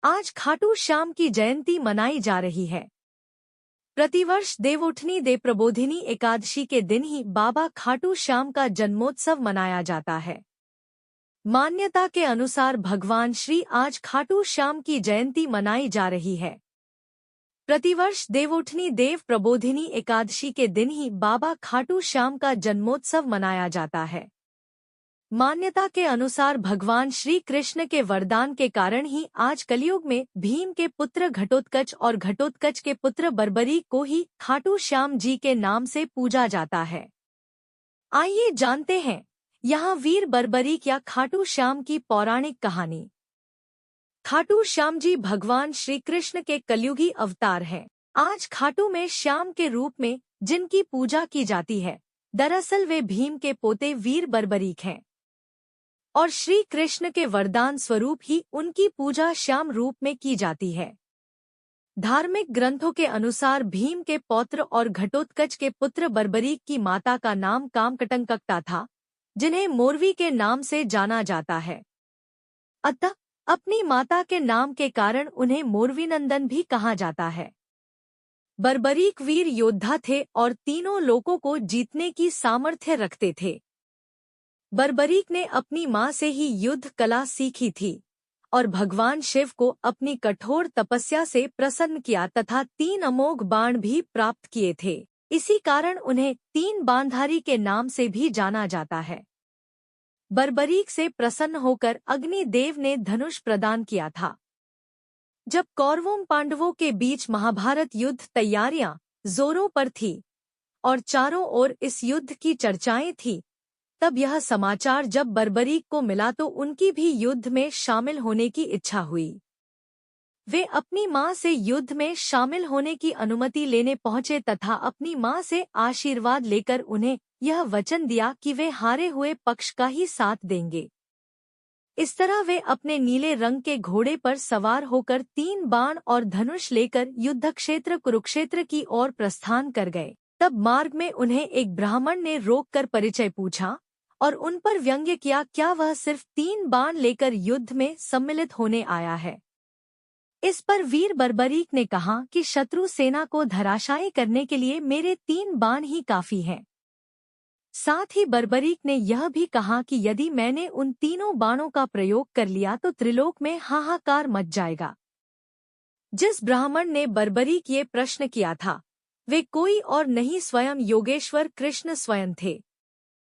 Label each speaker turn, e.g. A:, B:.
A: आज खाटू श्याम की जयंती मनाई जा रही है। प्रतिवर्ष देवउठनी देव प्रबोधिनी एकादशी के दिन ही बाबा खाटू श्याम का जन्मोत्सव मनाया जाता है। मान्यता के अनुसार भगवान श्री आज खाटू श्याम की जयंती मनाई जा रही है। प्रतिवर्ष देवउठनी देव प्रबोधिनी एकादशी के दिन ही बाबा खाटू श्याम का जन्मोत्सव मनाया जाता है। मान्यता के अनुसार भगवान श्री कृष्ण के वरदान के कारण ही आज कलयुग में भीम के पुत्र घटोत्कच और घटोत्कच के पुत्र बर्बरीक को ही खाटू श्याम जी के नाम से पूजा जाता है। आइए जानते हैं यहाँ वीर बर्बरीक या खाटू श्याम की पौराणिक कहानी। खाटू श्याम जी भगवान श्री कृष्ण के कलयुगी अवतार हैं। आज खाटू में श्याम के रूप में जिनकी पूजा की जाती है, दरअसल वे भीम के पोते वीर बर्बरीक हैं और श्री कृष्ण के वरदान स्वरूप ही उनकी पूजा श्याम रूप में की जाती है। धार्मिक ग्रंथों के अनुसार भीम के पौत्र और घटोत्कच के पुत्र बर्बरीक की माता का नाम कामकटंकक्ता था, जिन्हें मोरवी के नाम से जाना जाता है। अतः अपनी माता के नाम के कारण उन्हें मोरवीनंदन भी कहा जाता है। बर्बरीक वीर योद्धा थे और तीनों लोकों को जीतने की सामर्थ्य रखते थे। बर्बरीक ने अपनी मां से ही युद्ध कला सीखी थी और भगवान शिव को अपनी कठोर तपस्या से प्रसन्न किया तथा 3 अमोघ बाण भी प्राप्त किए थे। इसी कारण उन्हें 3 बाणधारी के नाम से भी जाना जाता है। बर्बरीक से प्रसन्न होकर अग्निदेव ने धनुष प्रदान किया था। जब कौरवों पांडवों के बीच महाभारत युद्ध तैयारियां जोरों पर थी और चारों ओर इस युद्ध की चर्चाएं थी, तब यह समाचार जब बर्बरीक को मिला तो उनकी भी युद्ध में शामिल होने की इच्छा हुई। वे अपनी मां से युद्ध में शामिल होने की अनुमति लेने पहुंचे तथा अपनी मां से आशीर्वाद लेकर उन्हें यह वचन दिया कि वे हारे हुए पक्ष का ही साथ देंगे। इस तरह वे अपने नीले रंग के घोड़े पर सवार होकर 3 बाण और धनुष लेकर युद्धक्षेत्र कुरुक्षेत्र की ओर प्रस्थान कर गए। तब मार्ग में उन्हें एक ब्राह्मण ने रोककर परिचय पूछा और उन पर व्यंग्य किया, क्या वह सिर्फ 3 बाण लेकर युद्ध में सम्मिलित होने आया है? इस पर वीर बर्बरीक ने कहा कि शत्रु सेना को धराशायी करने के लिए मेरे 3 बाण ही काफी हैं। साथ ही बर्बरीक ने यह भी कहा कि यदि मैंने उन तीनों बाणों का प्रयोग कर लिया तो त्रिलोक में हाहाकार मच जाएगा। जिस ब्राह्मण ने बर्बरीक ये प्रश्न किया था, वे कोई और नहीं स्वयं योगेश्वर कृष्ण स्वयं थे।